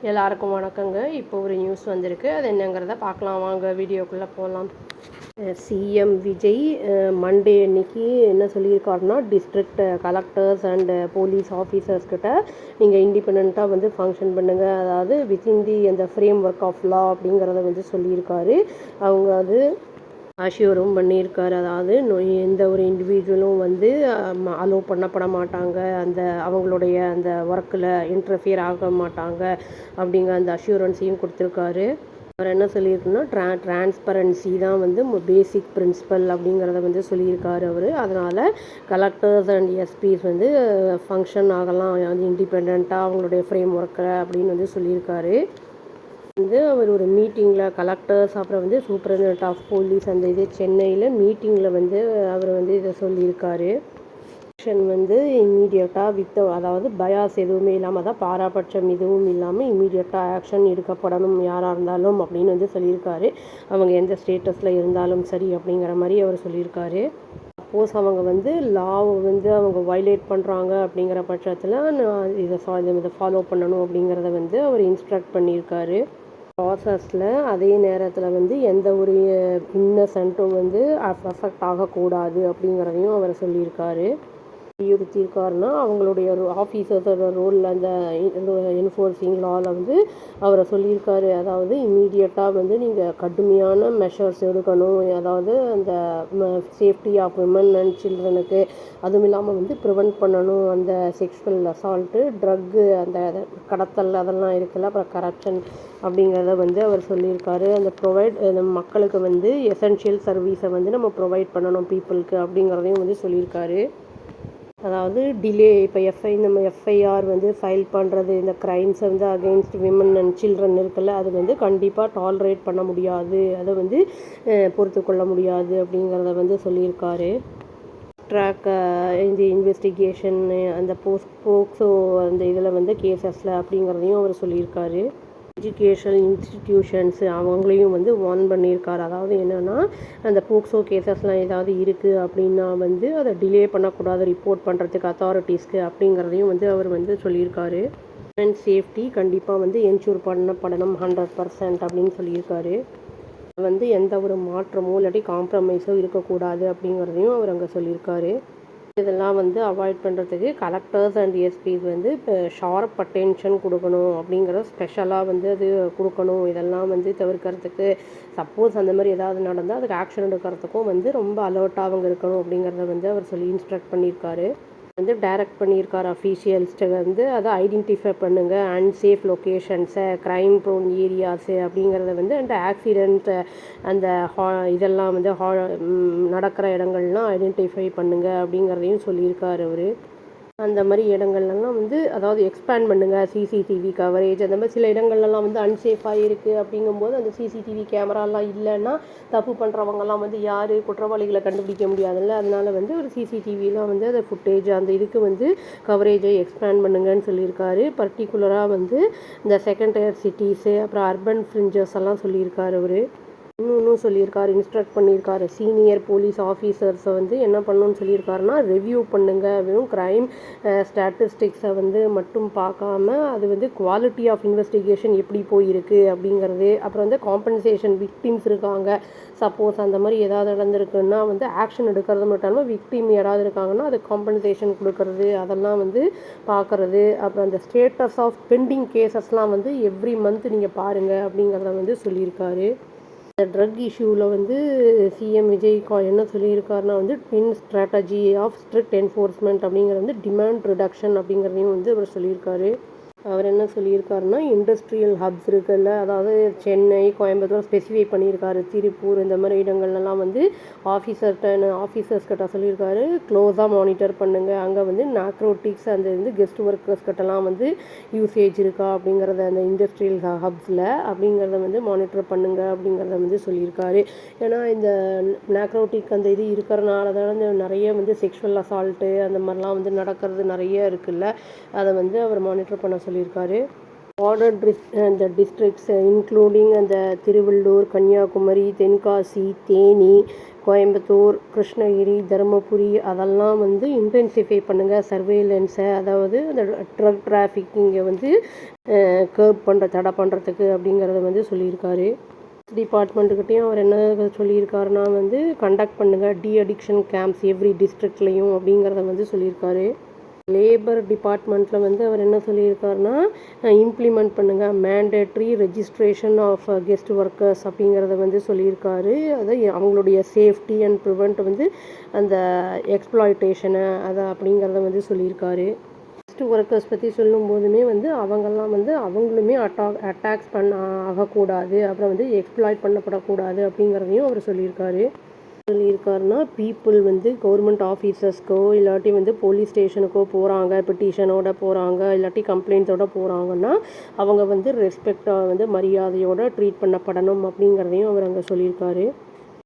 எல்லாருக்கும் வணக்கங்க. இப்போ ஒரு நியூஸ் வந்திருக்கு. அது என்னங்கிறத பார்க்கலாம் வாங்க, வீடியோக்குள்ளே போகலாம். சிஎம் விஜய் மண்டே அன்னைக்கு என்ன சொல்லியிருக்காருன்னா, district collectors and police officers கிட்ட நீங்கள் இண்டிபெண்ட்டாக வந்து ஃபங்க்ஷன் பண்ணுங்கள், அதாவது வித்தின் தி அந்த ஃப்ரேம் ஒர்க் ஆஃப் லா அப்படிங்கிறத வந்து சொல்லியிருக்காரு. அவங்க அது அஷ்யூரும் பண்ணியிருக்காரு. அதாவது எந்த ஒரு இண்டிவிஜுவலும் வந்து அலோவ் பண்ணப்பட மாட்டாங்க, அந்த அவங்களுடைய அந்த ஒர்க்கில் இன்டர்ஃபியர் ஆக மாட்டாங்க அப்படிங்கிற அந்த அஷ்யூரன்ஸையும் கொடுத்துருக்காரு. அவர் என்ன சொல்லியிருக்குன்னா, டிரான்ஸ்பரன்சி தான் வந்து பேசிக் பிரின்சிபல் அப்படிங்கிறத வந்து சொல்லியிருக்காரு அவர். அதனால் கலெக்டர்ஸ் அண்ட் எஸ்பிஸ் வந்து ஃபங்க்ஷன் ஆகலாம் இண்டிபெண்ட்டாக அவங்களுடைய ஃப்ரேம் ஒர்க்கில் அப்படின்னு வந்து சொல்லியிருக்காரு. வந்து அவர் ஒரு மீட்டிங்கில் கலெக்டர்ஸ் அப்புறம் வந்து சூப்பரிண்டென்டென்ட் ஆஃப் போலீஸ் அந்த இது சென்னையில் மீட்டிங்கில் வந்து அவர் வந்து இதை சொல்லியிருக்காரு. வந்து இம்மீடியட்டாக அதாவது பயாஸ் எதுவுமே இல்லாமல், தான் பாராபட்சம் எதுவும் இல்லாமல் இம்மீடியட்டாக ஆக்ஷன் எடுக்கப்படணும் யாராக இருந்தாலும் அப்படின்னு வந்து சொல்லியிருக்காரு. அவங்க எந்த ஸ்டேட்டஸில் இருந்தாலும் சரி அப்படிங்கிற மாதிரி அவர் சொல்லியிருக்காரு. சப்போஸ் அவங்க வந்து லாவை வந்து அவங்க வயலேட் பண்ணுறாங்க அப்படிங்கிற பட்சத்தில் இதை ஃபாலோ பண்ணணும் அப்படிங்கிறத வந்து அவர் இன்ஸ்ட்ரக்ட் பண்ணியிருக்காரு. ப்ராசஸில் அதே நேரத்தில் வந்து எந்த ஒரு இன்னசென்ட்டும் வந்து அஃபெக்ட் ஆகக்கூடாது அப்படிங்கிறதையும் அவர் சொல்லியிருக்காரு. வலியுறுத்தியிருக்காருன்னா, அவங்களுடைய ஆஃபீஸர்ஸோட ரோலில் அந்த என்ஃபோர்ஸிங் லாவில் வந்து அவரை சொல்லியிருக்காரு. அதாவது இம்மீடியட்டாக வந்து நீங்கள் கடுமையான மெஷர்ஸ் எடுக்கணும், அதாவது அந்த சேஃப்டி ஆஃப் விமன் அண்ட் சில்ட்ரனுக்கு, அதுவும் இல்லாமல் வந்து ப்ரிவெண்ட் பண்ணணும் அந்த செக்ஷுவல் அசால்ட்டு, ட்ரக்கு, அந்த கடத்தல் அதெல்லாம் இருக்குல்ல, அப்புறம் கரப்ஷன் அப்படிங்கிறத வந்து அவர் சொல்லியிருக்காரு. அந்த மக்களுக்கு வந்து எசென்ஷியல் சர்வீஸை வந்து நம்ம ப்ரொவைட் பண்ணணும் பீப்புளுக்கு அப்படிங்கிறதையும் வந்து சொல்லியிருக்காரு. அதாவது டிலே இப்போ நம்ம எஃப்ஐஆர் வந்து ஃபைல் பண்ணுறது, இந்த க்ரைம்ஸை வந்து அகெயின்ஸ்ட் விமன் அண்ட் சில்ட்ரன் இருக்குல்ல, அது வந்து கண்டிப்பாக டாலரேட் பண்ண முடியாது, அதை வந்து பொறுத்து கொள்ள முடியாது அப்படிங்கிறத வந்து சொல்லியிருக்காரு. ட்ராக் இந்த இன்வெஸ்டிகேஷன் அந்த போக்சோ அந்த இதில் வந்து கேசஸில் அப்படிங்கிறதையும் அவர் சொல்லியிருக்காரு. எஜுகேஷனல் இன்ஸ்டிடியூஷன்ஸு அவங்களையும் வந்து வார்ன் பண்ணியிருக்காரு. அதாவது என்னென்னா, அந்த போக்சோ கேசஸ்லாம் ஏதாவது இருக்குது அப்படின்னா வந்து அதை டிலே பண்ணக்கூடாது ரிப்போர்ட் பண்ணுறதுக்கு அத்தாரிட்டிஸ்க்கு அப்படிங்கிறதையும் வந்து அவர் வந்து சொல்லியிருக்காரு. அண்ட் சேஃப்டி கண்டிப்பாக வந்து என்ஷூர் பண்ணப்படணும் 100% அப்படின்னு சொல்லியிருக்காரு. வந்து எந்த ஒரு மாற்றமோ இல்லாட்டி காம்ப்ரமைஸோ இருக்கக்கூடாது அப்படிங்கிறதையும் அவர் அங்கே சொல்லியிருக்காரு. இதெல்லாம் வந்து அவாய்ட் பண்ணுறதுக்கு கலெக்டர்ஸ் அண்ட் எஸ்பிஸ் வந்து இப்போ ஷார்ப் அட்டென்ஷன் கொடுக்கணும் அப்படிங்கிற ஸ்பெஷலாக வந்து அது கொடுக்கணும். இதெல்லாம் வந்து தவிர்க்கிறதுக்கு, சப்போஸ் அந்த மாதிரி ஏதாவது நடந்தால் அதுக்கு ஆக்ஷன் எடுக்கிறதுக்கும் வந்து ரொம்ப அலர்ட்டாக அவங்க இருக்கணும் அப்படிங்கிறத வந்து அவர் சொல்லி இன்ஸ்ட்ரக்ட் பண்ணியிருக்காரு. வந்து டைரக்ட் பண்ணியிருக்காரு அஃபீஷியல்ஸ்ட்டை வந்து அதை ஐடென்டிஃபை பண்ணுங்கள் அன்சேஃப் லொக்கேஷன்ஸை, க்ரைம் ப்ரோன் ஏரியாஸு அப்படிங்கிறத வந்து அந்த ஆக்சிடெண்ட் அந்த இதெல்லாம் வந்து நடக்கிற இடங்கள்லாம் ஐடென்டிஃபை பண்ணுங்கள் அப்படிங்கிறதையும் சொல்லியிருக்காரு அவர். அந்த மாதிரி இடங்கள்லாம் வந்து அதாவது எக்ஸ்பேண்ட் பண்ணுங்கள் சிசிடிவி கவரேஜ், அந்த மாதிரி சில இடங்கள்லாம் வந்து அன்சேஃபாக இருக்குது அப்படிங்கும்போது அந்த சிசிடிவி கேமராலாம் இல்லைன்னா தப்பு பண்ணுறவங்கலாம் வந்து யார் குற்றவாளிகளை கண்டுபிடிக்க முடியாதுல்ல, அதனால் வந்து ஒரு சிசிடிவிலாம் வந்து அந்த ஃபுட்டேஜ் அந்த இதுக்கு வந்து கவரேஜை எக்ஸ்பேண்ட் பண்ணுங்கன்னு சொல்லியிருக்காரு. பர்டிகுலராக வந்து இந்த செகண்ட் டயர் சிட்டிஸு அப்புறம் அர்பன் ஃப்ரிஞ்சஸ் எல்லாம் சொல்லியிருக்காரு அவர். இன்னும் சொல்லியிருக்காரு, இன்ஸ்ட்ரக்ட் பண்ணியிருக்காரு சீனியர் போலீஸ் ஆஃபீஸர்ஸை வந்து என்ன பண்ணணும்னு சொல்லியிருக்காருன்னா, ரிவ்யூ பண்ணுங்கள், வெறும் க்ரைம் ஸ்டாட்டிஸ்டிக்ஸை வந்து மட்டும் பார்க்காம அது வந்து குவாலிட்டி ஆஃப் இன்வெஸ்டிகேஷன் எப்படி போயிருக்கு அப்படிங்கிறது, அப்புறம் வந்து காம்பன்சேஷன் விக்டிம்ஸ் இருக்காங்க, சப்போஸ் அந்த மாதிரி ஏதாவது நடந்திருக்குன்னா வந்து ஆக்ஷன் எடுக்கிறது மட்டும் இல்லாமல் விக்டிம் யாராவது இருக்காங்கன்னா அது காம்பன்சேஷன் கொடுக்கறது, அதெல்லாம் வந்து பார்க்குறது, அப்புறம் அந்த ஸ்டேட்டஸ் ஆஃப் பெண்டிங் கேசஸ்லாம் வந்து எவ்ரி மந்த் நீங்கள் பாருங்கள் அப்படிங்கிறத வந்து சொல்லியிருக்காரு. இந்த ட்ரக் இஷ்யூவில் வந்து சிஎம் விஜய் என்ன சொல்லியிருக்காருன்னா வந்து twin strategy of strict enforcement அப்படிங்கிறது வந்து டிமாண்ட் ரிடக்ஷன் அப்படிங்கிறதையும் வந்து அவர் சொல்லியிருக்காரு. அவர் என்ன சொல்லியிருக்காருன்னா, இண்டஸ்ட்ரியல் ஹப்ஸ் இருக்குல்ல, அதாவது சென்னை, கோயம்புத்தூர் ஸ்பெசிஃபை பண்ணியிருக்காரு, திருப்பூர் இந்த மாதிரி இடங்கள்லாம் வந்து ஆஃபீஸர்ஸ் கிட்ட சொல்லியிருக்காரு க்ளோஸாக மானிட்டர் பண்ணுங்கள், அங்கே வந்து நாக்ரோட்டிக்ஸ் அந்த வந்து கெஸ்ட் ஒர்க்கர்ஸ் கிட்டலாம் வந்து யூசேஜ் இருக்கா அப்படிங்கிறத அந்த இண்டஸ்ட்ரியல் ஹப்ஸில் அப்படிங்கிறத வந்து மானிட்டர் பண்ணுங்கள் அப்படிங்கிறத வந்து சொல்லியிருக்காரு. ஏன்னா இந்த நாக்ரோட்டிக் அந்த இது இருக்கிறனால தான் நிறைய வந்து செக்ஷுவல் அசால்ட்டு அந்த மாதிரிலாம் வந்து நடக்கிறது நிறைய இருக்குல்ல, அதை வந்து அவர் மானிட்டர் பண்ண சொல்லியிருக்காரு. border the districts including அந்த திருவள்ளூர், கன்னியாகுமரி, தென்காசி, தேனி, கோயம்புத்தூர், கிருஷ்ணகிரி, தருமபுரி அதெல்லாம் வந்து இன்டென்சிஃபை பண்ணுங்கள் சர்வேலன்ஸை, அதாவது அந்த ட்ரக் டிராஃபிக்கிங்கை வந்து கர்ப் தடை பண்ணுறதுக்கு அப்படிங்கிறத வந்து சொல்லியிருக்காரு. டிபார்ட்மெண்ட்டுக்கிட்டையும் அவர் என்ன சொல்லியிருக்காருன்னா வந்து கண்டக்ட் பண்ணுங்கள் டி அடிக்ஷன் கேம்ப்ஸ் எவ்ரி டிஸ்ட்ரிக்ட்லேயும் அப்படிங்கிறத வந்து சொல்லியிருக்காரு. லேபர் டிபார்ட்மெண்ட்டில் வந்து அவர் என்ன சொல்லியிருக்காருன்னா இம்ப்ளிமெண்ட் பண்ணுங்கள் mandatory registration of guest workers அப்படிங்கிறத வந்து சொல்லியிருக்காரு. அதை அவங்களுடைய சேஃப்டி அண்ட் ப்ரிவெண்ட் வந்து அந்த எக்ஸ்ப்ளாய்டேஷனை அதை அப்படிங்கிறத வந்து சொல்லியிருக்காரு. கெஸ்ட் ஒர்க்கர்ஸ் பற்றி சொல்லும் போதுமே வந்து அவங்கெல்லாம் வந்து அவங்களுமே அட்டாக்ஸ் ஆகக்கூடாது, அப்புறம் வந்து எக்ஸ்ப்ளாய்ட் பண்ணப்படக்கூடாது அப்படிங்கிறதையும் அவர் சொல்லியிருக்காருன்னா பீப்புள் வந்து கவர்மெண்ட் ஆஃபீஸர்ஸ்க்கோ இல்லாட்டி வந்து போலீஸ் ஸ்டேஷனுக்கோ போகிறாங்க, பெட்டிஷனோட போகிறாங்க, இல்லாட்டி கம்ப்ளைண்ட்ஸோட போகிறாங்கன்னா அவங்க வந்து ரெஸ்பெக்டாக வந்து மரியாதையோடு ட்ரீட் பண்ணப்படணும் அப்படிங்கிறதையும் அவர் அங்கே சொல்லியிருக்காரு.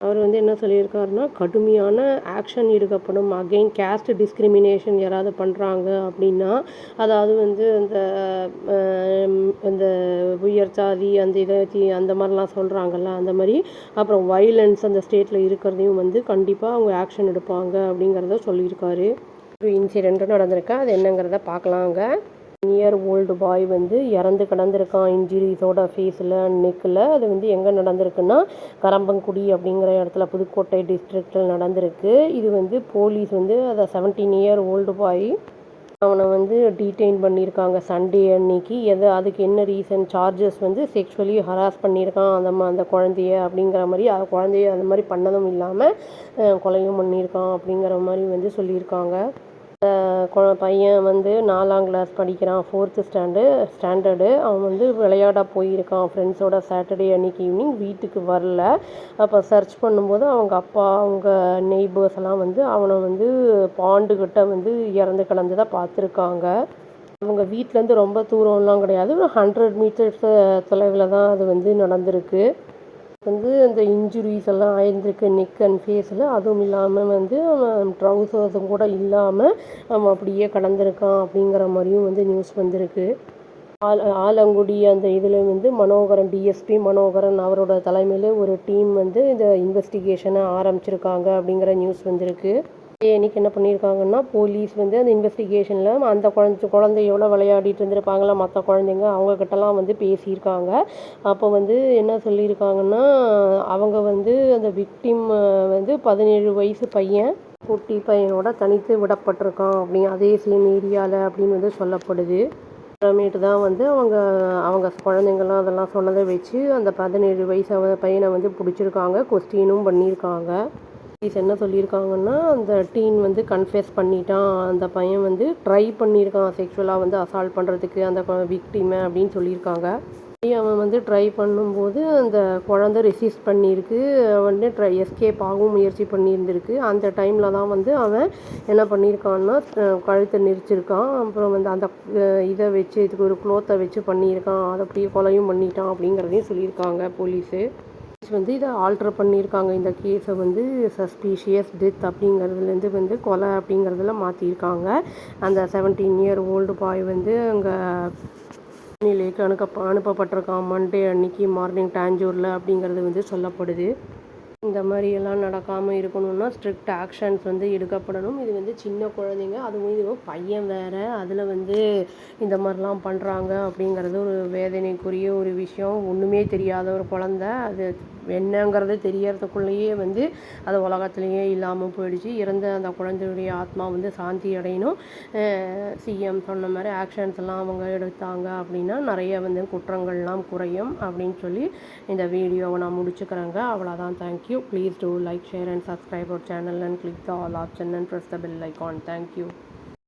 அவர் வந்து என்ன சொல்லியிருக்காருன்னா கடுமையான ஆக்ஷன் எடுக்கப்படும் அகெயின் கேஸ்ட் டிஸ்கிரிமினேஷன் யாராவது பண்ணுறாங்க அப்படின்னா, அதாவது வந்து அந்த உயர் சாதி அந்த அந்த மாதிரிலாம் சொல்கிறாங்கல்ல அந்த மாதிரி, அப்புறம் வைலன்ஸ் அந்த ஸ்டேட்டில் இருக்கிறதையும் வந்து கண்டிப்பாக அவங்க ஆக்ஷன் எடுப்பாங்க அப்படிங்கிறத சொல்லியிருக்காரு. ஒரு இன்சிடெண்ட்டு நடந்திருக்கு, அது என்னங்கிறத பார்க்கலாங்க. ஓல்டு பாய் வந்து இறந்து கிடந்திருக்கான் இன்ஜுரிஸோட ஃபேஸில் நெக்கில். அது வந்து எங்கே நடந்திருக்குன்னா கரம்பங்குடி அப்படிங்கிற இடத்துல புதுக்கோட்டை டிஸ்ட்ரிக்டில் நடந்திருக்கு. இது வந்து போலீஸ் வந்து அதை 17 ஓல்டு பாய் அவனை வந்து டீட்டெயின் பண்ணியிருக்காங்க சண்டே அன்னைக்கு. அதுக்கு என்ன ரீசன், சார்ஜஸ் வந்து செக்ஷுவலி ஹராஸ் பண்ணியிருக்கான் அந்த குழந்தைய அப்படிங்கிற மாதிரி, குழந்தைய அந்த மாதிரி பண்ணதும் இல்லாமல் கொலையும் பண்ணியிருக்கான் அப்படிங்கிற மாதிரி வந்து சொல்லியிருக்காங்க. பையன் வந்து 4ஆம் கிளாஸ் படிக்கிறான், 4th ஸ்டாண்டர்டு. அவன் வந்து விளையாட போயிருக்கான் ஃப்ரெண்ட்ஸோட சாட்டர்டே அன்னைக்கு ஈவினிங், வீட்டுக்கு வரல. அப்போ சர்ச் பண்ணும்போது அவங்க அப்பா அவங்க நெய்பர்ஸ் எல்லாம் வந்து அவனை வந்து பாண்டுக்கிட்ட வந்து இறந்து கிடந்ததை பார்த்துருக்காங்க. அவங்க வீட்டிலேருந்து ரொம்ப தூரம்லாம் கிடையாது, ஒரு 100 மீட்டர்ஸ் தொலைவில் தான் அது வந்து நடந்திருக்கு. வந்து அந்த இன்ஜுரிஸ் எல்லாம் ஆயிருந்திருக்கு நெக் அண்ட் ஃபேஸில். அதுவும் இல்லாமல் வந்து அவன் ட்ரௌசர்ஸும் கூட இல்லாமல் அவன் அப்படியே கடந்திருக்கான் அப்படிங்கிற மாதிரியும் வந்து நியூஸ் வந்திருக்கு. ஆலங்குடி அந்த இதில் வந்து மனோகரன், டிஎஸ்பி மனோகரன் அவரோட தலைமையில் ஒரு டீம் வந்து இந்த இன்வெஸ்டிகேஷனை ஆரம்பிச்சிருக்காங்க அப்படிங்கிற நியூஸ் வந்திருக்கு. இன்னைக்கு என்ன பண்ணியிருக்காங்கன்னா போலீஸ் வந்து அந்த இன்வெஸ்டிகேஷனில் அந்த குழந்தையோட விளையாடிட்டு இருந்திருப்பாங்களா மற்ற குழந்தைங்க, அவங்கக்கிட்டலாம் வந்து பேசியிருக்காங்க. அப்போ வந்து என்ன சொல்லியிருக்காங்கன்னா அவங்க வந்து அந்த விக்டிம் வந்து 17 வயசு பையன், குட்டி பையனோட தனித்து விடப்பட்டிருக்கான் அதே சேம் ஏரியாவில் அப்படின்னு வந்து சொல்லப்படுது. அப்புறமேட்டு தான் வந்து அவங்க குழந்தைங்கள்லாம் அதெல்லாம் சொன்னதை வச்சு அந்த 17 வயசு பையனை வந்து பிடிச்சிருக்காங்க, கொஸ்டினும் பண்ணியிருக்காங்க. போலீஸ் என்ன சொல்லியிருக்காங்கன்னா அந்த டீன் வந்து கன்ஃபெஸ் பண்ணிட்டான், அந்த பையன் வந்து ட்ரை பண்ணியிருக்கான் செக்ஷுவலாக வந்து அசால்ட் பண்ணுறதுக்கு அந்த விக்டிமை அப்படின்னு சொல்லியிருக்காங்க. அவன் வந்து ட்ரை பண்ணும்போது அந்த குழந்தை ரெசிஸ்ட் பண்ணியிருக்கு, வந்து எஸ்கேப் ஆகவும் முயற்சி பண்ணியிருந்திருக்கு. அந்த டைமில் தான் வந்து அவன் என்ன பண்ணியிருக்கான்னா கழுத்தை நெரிச்சிருக்கான். அப்புறம் வந்து அந்த இதை வச்சு இதுக்கு ஒரு க்ளோத்தை வச்சு பண்ணியிருக்கான், அதை அப்படியே கொலையும் பண்ணிட்டான் அப்படிங்கிறதையும் சொல்லியிருக்காங்க போலீஸு. வந்து இதை ஆல்ட்ரு பண்ணியிருக்காங்க, இந்த கேஸை வந்து சஸ்பீஷியஸ் டெத் அப்படிங்கிறதுலேருந்து வந்து கொலை அப்படிங்கிறதுல மாற்றிருக்காங்க. அந்த 17 ஓல்டு பாய் வந்து அங்கே நிலைக்கு அனுப்பப்பட்டிருக்கான் மண்டே அன்னைக்கு மார்னிங் டாஞ்சூரில் அப்படிங்கிறது வந்து சொல்லப்படுது. இந்த மாதிரியெல்லாம் நடக்காமல் இருக்கணும்னா ஸ்ட்ரிக்ட் ஆக்ஷன்ஸ் வந்து எடுக்கப்படணும். இது வந்து சின்ன குழந்தைங்க, அதுவும் இதுவும் பையன் வேறு, அதில் வந்து இந்த மாதிரிலாம் பண்ணுறாங்க அப்படிங்கிறது ஒரு வேதனைக்குரிய ஒரு விஷயம். ஒன்றுமே தெரியாத ஒரு குழந்த, அது என்னங்கிறது தெரியறதுக்குள்ளேயே வந்து அது உலகத்துலேயே இல்லாமல் போயிடுச்சு. இறந்த அந்த குழந்தையுடைய ஆத்மா வந்து சாந்தி அடையணும். சிஎம் சொன்ன மாதிரி ஆக்ஷன்ஸ் எல்லாம் அவங்க எடுத்தாங்க அப்படின்னா நிறைய வந்து குற்றங்கள்லாம் குறையும் அப்படின்னு சொல்லி இந்த வீடியோவை நான் முடிச்சுக்கிறேங்க. அவ்வளோதான். Thank you. Please do like, share and subscribe our channel and click the all option and press the bell icon. Thank you.